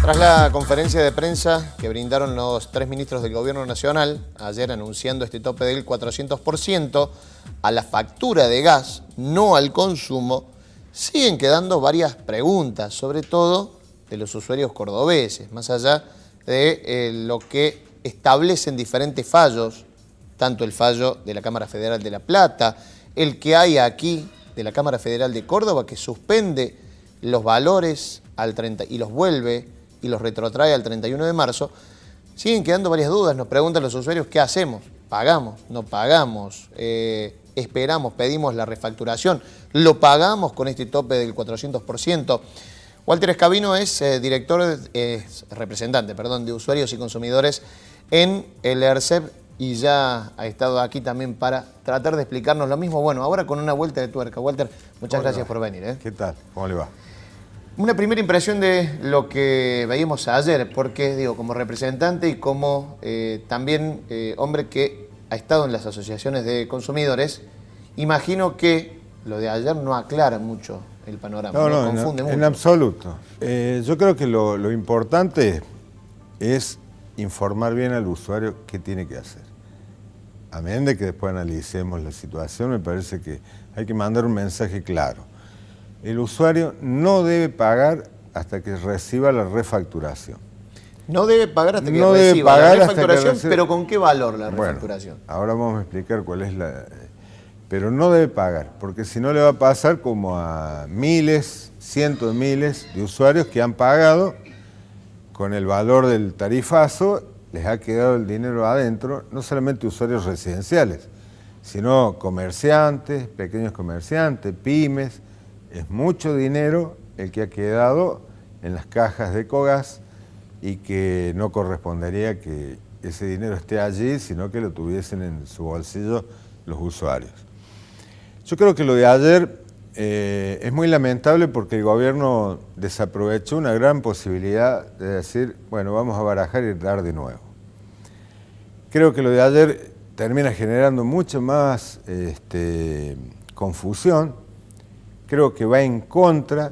Tras la conferencia de prensa que brindaron los 3 ministros del Gobierno Nacional, ayer anunciando este tope del 400% a la factura de gas, no al consumo, siguen quedando varias preguntas, sobre todo de los usuarios cordobeses, más allá de lo que establecen diferentes fallos, tanto el fallo de la Cámara Federal de La Plata, el que hay aquí de la Cámara Federal de Córdoba, que suspende los valores al 30 y los vuelve y los retrotrae al 31 de marzo, siguen quedando varias dudas. Nos preguntan los usuarios qué hacemos, pagamos, no pagamos, esperamos, pedimos la refacturación, lo pagamos con este tope del 400%. Walter Escabino es representante de usuarios y consumidores en el ERCEP y ya ha estado aquí también para tratar de explicarnos lo mismo. Bueno, ahora con una vuelta de tuerca. Walter, muchas gracias por venir. ¿Qué tal? ¿Cómo le va? Una primera impresión de lo que veíamos ayer, porque digo, como representante y como también hombre que ha estado en las asociaciones de consumidores, imagino que lo de ayer no aclara mucho el panorama, no confunde mucho. En absoluto. Yo creo que lo importante es informar bien al usuario qué tiene que hacer. A menos de que después analicemos la situación, me parece que hay que mandar un mensaje claro. El usuario no debe pagar hasta que reciba la refacturación. No debe pagar hasta que reciba la refacturación, pero ¿con qué valor la refacturación? Bueno, ahora vamos a explicar cuál es la... Pero no debe pagar, porque si no le va a pasar como a miles, cientos de miles de usuarios que han pagado con el valor del tarifazo, les ha quedado el dinero adentro, no solamente usuarios residenciales, sino comerciantes, pequeños comerciantes, pymes. Es mucho dinero el que ha quedado en las cajas de Ecogas y que no correspondería que ese dinero esté allí, sino que lo tuviesen en su bolsillo los usuarios. Yo creo que lo de ayer es muy lamentable porque el gobierno desaprovechó una gran posibilidad de decir, bueno, vamos a barajar y dar de nuevo. Creo que lo de ayer termina generando mucho más confusión. Creo que va en contra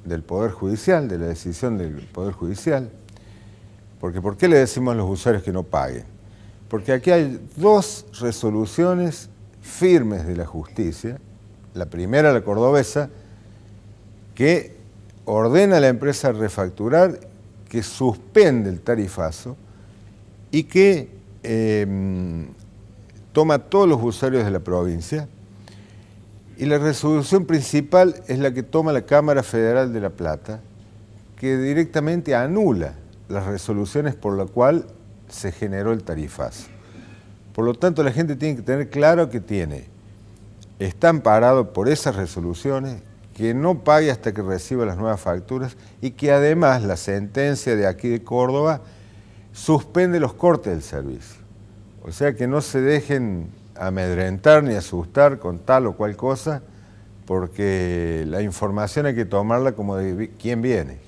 del Poder Judicial, de la decisión del Poder Judicial. Porque ¿por qué le decimos a los usuarios que no paguen? Porque aquí hay 2 resoluciones firmes de la justicia. La primera, la cordobesa, que ordena a la empresa refacturar, que suspende el tarifazo y que toma a todos los usuarios de la provincia. Y la resolución principal es la que toma la Cámara Federal de La Plata, que directamente anula las resoluciones por las cuales se generó el tarifazo. Por lo tanto, la gente tiene que tener claro que está amparado por esas resoluciones, que no pague hasta que reciba las nuevas facturas y que además la sentencia de aquí de Córdoba suspende los cortes del servicio. O sea que no se dejen amedrentar ni asustar con tal o cual cosa, porque la información hay que tomarla como de quién viene.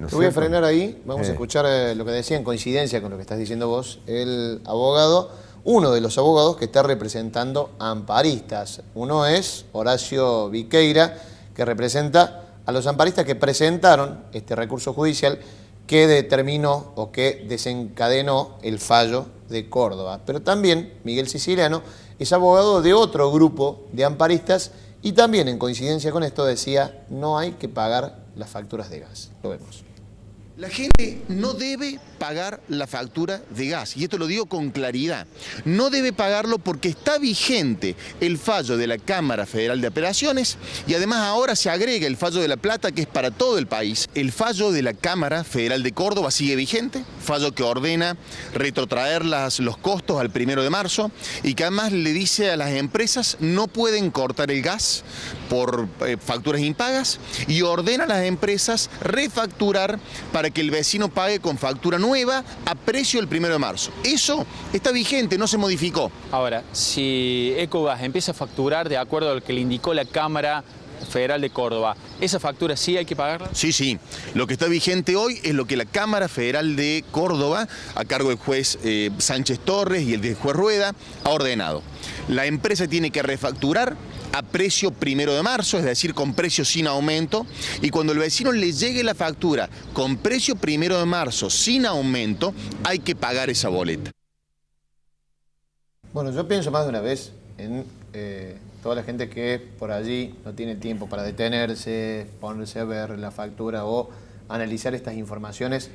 Te voy a frenar ahí, vamos a escuchar lo que decía en coincidencia con lo que estás diciendo vos, el abogado, uno de los abogados que está representando a amparistas. Uno es Horacio Viqueira, que representa a los amparistas que presentaron este recurso judicial que determinó o que desencadenó el fallo de Córdoba. Pero también Miguel Siciliano es abogado de otro grupo de amparistas y también en coincidencia con esto decía no hay que pagar las facturas de gas. Lo vemos. La gente no debe pagar la factura de gas, y esto lo digo con claridad. No debe pagarlo porque está vigente el fallo de la Cámara Federal de Apelaciones y además ahora se agrega el fallo de La Plata, que es para todo el país. El fallo de la Cámara Federal de Córdoba sigue vigente, fallo que ordena retrotraer los costos al 1 de marzo y que además le dice a las empresas no pueden cortar el gas por facturas impagas y ordena a las empresas refacturar para que el vecino pague con factura nueva a precio del 1 de marzo. Eso está vigente, no se modificó. Ahora, si Ecogas empieza a facturar de acuerdo a lo que le indicó la Cámara Federal de Córdoba, ¿esa factura sí hay que pagarla? Sí. Lo que está vigente hoy es lo que la Cámara Federal de Córdoba, a cargo del juez Sánchez Torres y el del juez Rueda, ha ordenado. La empresa tiene que refacturar a precio 1 de marzo, es decir, con precio sin aumento, y cuando el vecino le llegue la factura con precio 1 de marzo sin aumento, hay que pagar esa boleta. Bueno, yo pienso más de una vez en toda la gente que por allí no tiene tiempo para detenerse, ponerse a ver la factura o analizar estas informaciones.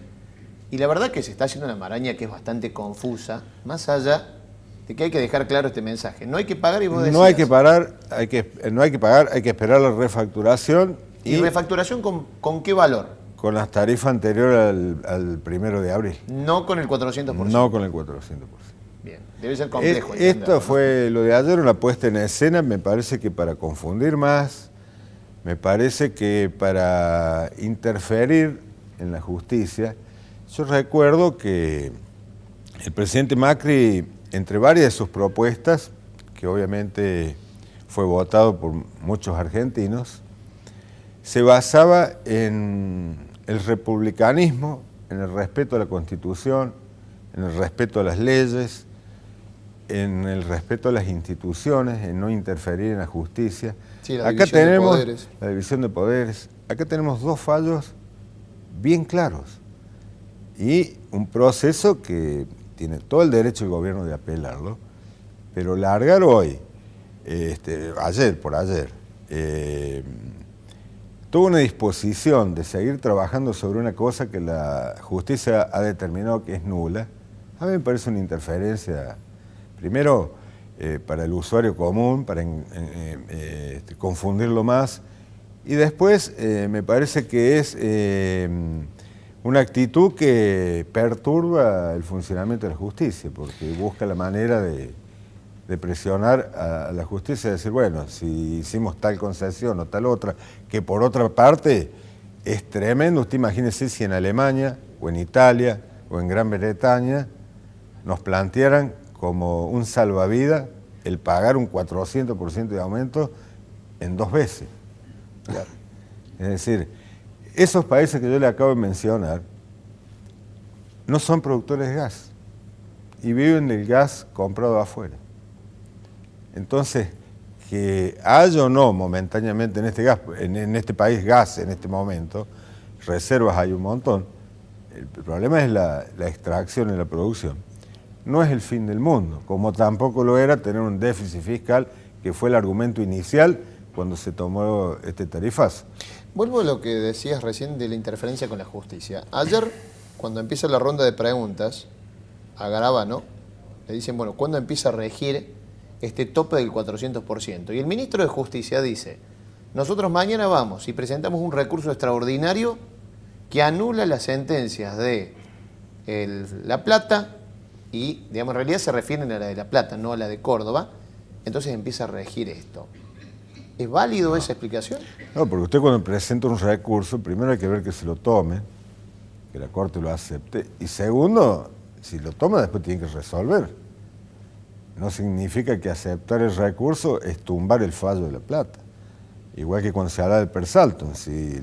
Y la verdad que se está haciendo una maraña que es bastante confusa, más allá de que hay que dejar claro este mensaje. No hay que pagar y vos decías... No hay que pagar, no hay que pagar, hay que esperar la refacturación. ¿Y refacturación con qué valor? Con las tarifas anteriores al 1 de abril. No con el 400%. No con el 400%. Bien, debe ser complejo. Esto fue lo de ayer, una puesta en escena, me parece que para confundir más, me parece que para interferir en la justicia. Yo recuerdo que el presidente Macri, entre varias de sus propuestas, que obviamente fue votado por muchos argentinos, se basaba en el republicanismo, en el respeto a la Constitución, en el respeto a las leyes, en el respeto a las instituciones, en no interferir en la justicia. Sí, la Acá división tenemos de poderes. la división de poderes. Acá tenemos dos fallos bien claros y un proceso que tiene todo el derecho el gobierno de apelarlo, pero largar hoy, por ayer, tuvo una disposición de seguir trabajando sobre una cosa que la justicia ha determinado que es nula. A mí me parece una interferencia, primero, para el usuario común, para confundirlo más, y después me parece que es una actitud que perturba el funcionamiento de la justicia, porque busca la manera de presionar a la justicia y decir, bueno, si hicimos tal concesión o tal otra, que por otra parte es tremendo. Usted imagínese si en Alemania, o en Italia, o en Gran Bretaña, nos plantearan como un salvavidas el pagar un 400% de aumento en 2 veces. Claro. Es decir, esos países que yo le acabo de mencionar no son productores de gas y viven del gas comprado afuera. Entonces, que haya o no momentáneamente en este país gas en este momento, reservas hay un montón, el problema es la extracción y la producción. No es el fin del mundo, como tampoco lo era tener un déficit fiscal, que fue el argumento inicial cuando se tomó este tarifazo. Vuelvo a lo que decías recién de la interferencia con la justicia. Ayer, cuando empieza la ronda de preguntas, a Garabano, le dicen, bueno, ¿cuándo empieza a regir este tope del 400%? Y el ministro de Justicia dice, nosotros mañana vamos y presentamos un recurso extraordinario que anula las sentencias de La Plata y, digamos, en realidad se refieren a la de La Plata, no a la de Córdoba. Entonces empieza a regir esto. ¿Es válido esa explicación? No, porque usted cuando presenta un recurso, primero hay que ver que se lo tome, que la Corte lo acepte, y segundo, si lo toma después tiene que resolver. No significa que aceptar el recurso es tumbar el fallo de La Plata. Igual que cuando se habla del Persaltum, si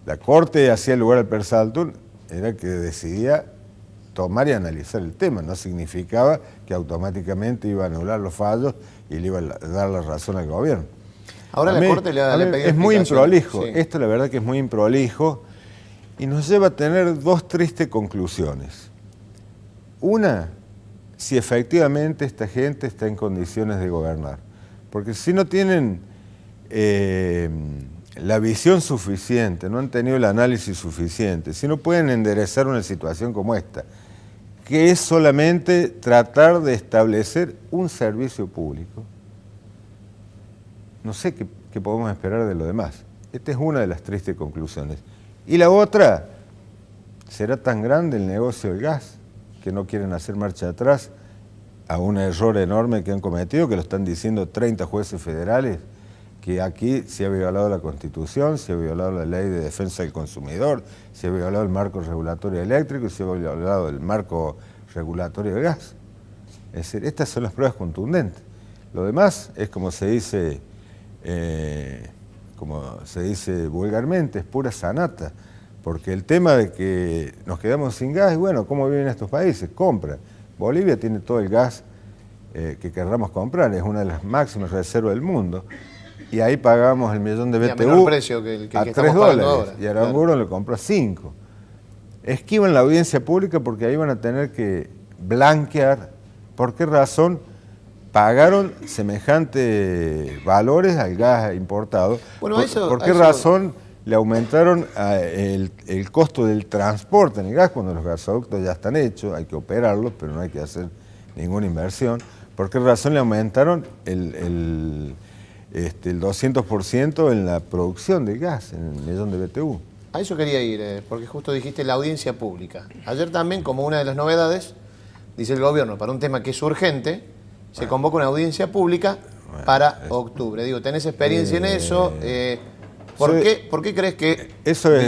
la Corte hacía lugar al Persaltum, era que decidía tomar y analizar el tema, no significaba que automáticamente iba a anular los fallos y le iba a dar la razón al gobierno. Ahora la Corte le pedido es muy improlijo, sí. Esto la verdad que es muy improlijo y nos lleva a tener 2 tristes conclusiones. Una, si efectivamente esta gente está en condiciones de gobernar, porque si no tienen la visión suficiente, no han tenido el análisis suficiente, si no pueden enderezar una situación como esta, que es solamente tratar de establecer un servicio público, no sé qué podemos esperar de lo demás. Esta es una de las tristes conclusiones. Y la otra, ¿será tan grande el negocio del gas que no quieren hacer marcha atrás a un error enorme que han cometido, que lo están diciendo 30 jueces federales, que aquí se ha violado la Constitución, se ha violado la Ley de Defensa del Consumidor, se ha violado el marco regulatorio eléctrico y se ha violado el marco regulatorio de gas? Es decir, estas son las pruebas contundentes. Lo demás es como se dice vulgarmente, es pura sanata, porque el tema de que nos quedamos sin gas, bueno, ¿cómo viven estos países? Compran. Bolivia tiene todo el gas que querramos comprar, es una de las máximas reservas del mundo, y ahí pagamos el millón de Y a BTU menor precio que el que a estamos 3 pagando dólares, ahora. y Aramburu le compró 5. Esquivan la audiencia pública porque ahí van a tener que blanquear por qué razón pagaron semejantes valores al gas importado. Bueno, ¿Por qué razón le aumentaron el costo del transporte en el gas cuando los gasoductos ya están hechos? Hay que operarlos, pero no hay que hacer ninguna inversión. ¿Por qué razón le aumentaron el 200% en la producción del gas, en el millón de BTU? A eso quería ir, porque justo dijiste la audiencia pública. Ayer también, como una de las novedades, dice el gobierno, para un tema que es urgente, se convoca una audiencia pública para octubre. Digo, ¿tenés experiencia en eso? ¿Por qué crees que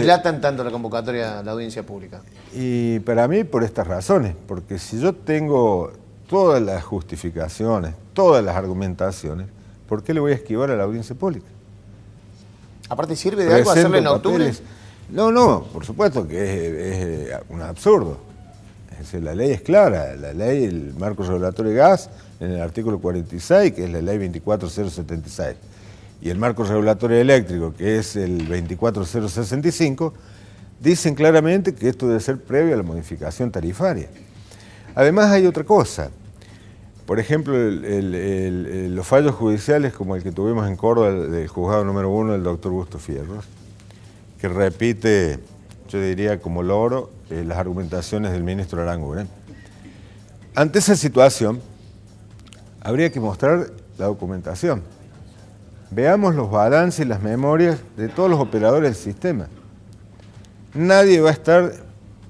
dilatan tanto la convocatoria, la audiencia pública? Y para mí, por estas razones, porque si yo tengo todas las justificaciones, todas las argumentaciones, ¿por qué le voy a esquivar a la audiencia pública? Aparte, ¿sirve de algo hacerlo en octubre? No, por supuesto que es un absurdo. Es decir, la ley es clara, la ley, el marco regulatorio de gas, en el artículo 46, que es la ley 24076, y el marco regulatorio eléctrico, que es el 24065, dicen claramente que esto debe ser previo a la modificación tarifaria. Además hay otra cosa. Por ejemplo, los fallos judiciales como el que tuvimos en Córdoba del juzgado número 1 del doctor Busto Fierros, que repite, yo diría como loro, las argumentaciones del ministro Aranguren. Ante esa situación, habría que mostrar la documentación. Veamos los balances y las memorias de todos los operadores del sistema. Nadie va a estar,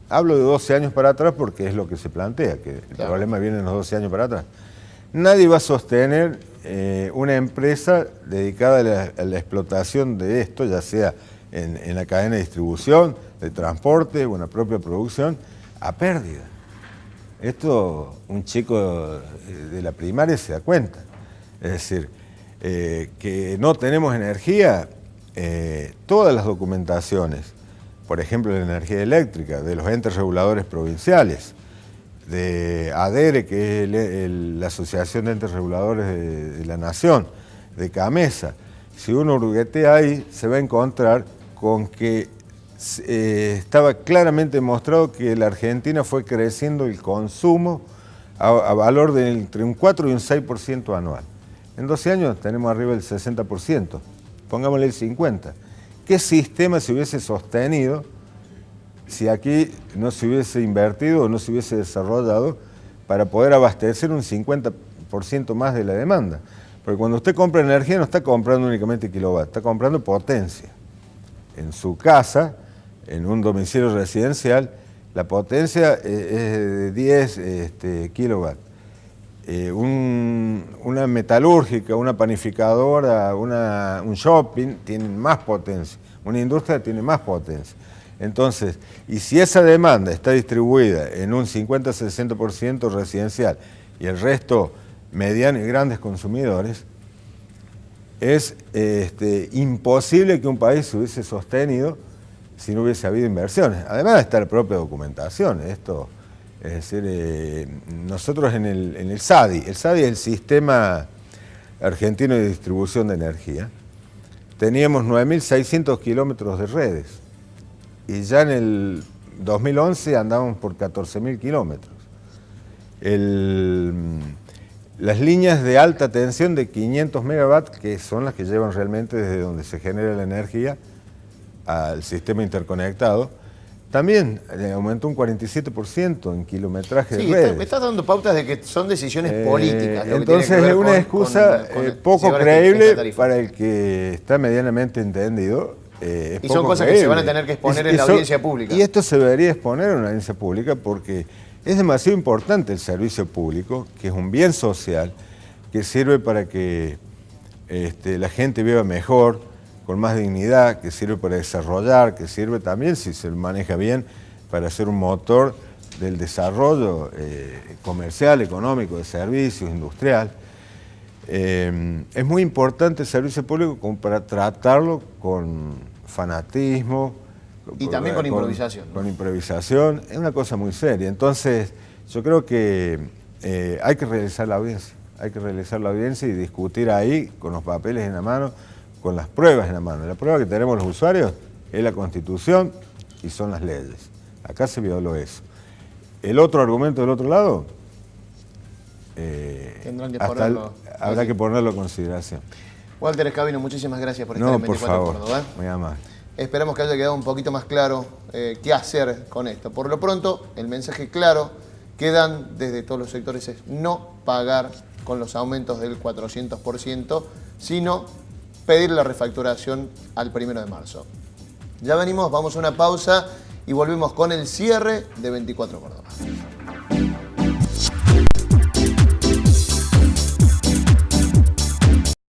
hablo de 12 años para atrás porque es lo que se plantea, que el problema viene en los 12 años para atrás. Nadie va a sostener una empresa dedicada a la explotación de esto, ya sea en la cadena de distribución, de transporte o en la propia producción, a pérdida. Esto un chico de la primaria se da cuenta. Es decir, que no tenemos energía, todas las documentaciones, por ejemplo la energía eléctrica, de los entes reguladores provinciales, de ADERE, que es la Asociación de Entes Reguladores de la Nación, de CAMESA. Si uno hurguetea ahí, se va a encontrar con que estaba claramente demostrado que la Argentina fue creciendo el consumo a valor de entre un 4 y un 6% anual. En 12 años tenemos arriba del 60%, pongámosle el 50%. ¿Qué sistema se hubiese sostenido si aquí no se hubiese invertido o no se hubiese desarrollado para poder abastecer un 50% más de la demanda? Porque cuando usted compra energía no está comprando únicamente kilovatts, está comprando potencia. En su casa, en un domicilio residencial, la potencia es de 10 kilowatts. Una metalúrgica, una panificadora, un shopping tienen más potencia, una industria tiene más potencia. Entonces, y si esa demanda está distribuida en un 50-60% residencial y el resto medianos y grandes consumidores, es imposible que un país se hubiese sostenido si no hubiese habido inversiones. Además está la propia documentación. Esto, es decir, nosotros en el SADI, el SADI es el Sistema Argentino de Distribución de Energía, teníamos 9.600 kilómetros de redes y ya en el 2011 andábamos por 14.000 kilómetros. Las líneas de alta tensión de 500 megawatts, que son las que llevan realmente desde donde se genera la energía al sistema interconectado, también aumentó un 47% en kilometraje de redes. Me estás dando pautas de que son decisiones políticas. Entonces es una excusa poco creíble para el que está medianamente entendido. Y son cosas que se van a tener que exponer en la audiencia pública. Y esto se debería exponer en una audiencia pública porque es demasiado importante el servicio público, que es un bien social, que sirve para que la gente viva mejor, con más dignidad, que sirve para desarrollar, que sirve también, si se maneja bien, para ser un motor del desarrollo comercial, económico, de servicios, industrial. Es muy importante el servicio público como para tratarlo con fanatismo. Y también con improvisación. Con improvisación, es una cosa muy seria. Entonces, yo creo que hay que realizar la audiencia. Hay que realizar la audiencia y discutir ahí, con los papeles en la mano, con las pruebas en la mano. La prueba que tenemos los usuarios es la Constitución y son las leyes. Acá se violó eso. El otro argumento del otro lado, Tendrán que ponerlo. habrá que ponerlo en consideración. Walter Escabino, muchísimas gracias por estar No, en por 24 favor, Córdoba. muy amable. Esperamos que haya quedado un poquito más claro qué hacer con esto. Por lo pronto, el mensaje claro que dan desde todos los sectores es no pagar con los aumentos del 400%, sino pedir la refacturación al 1 de marzo. Ya venimos, vamos a una pausa y volvemos con el cierre de 24 Córdoba.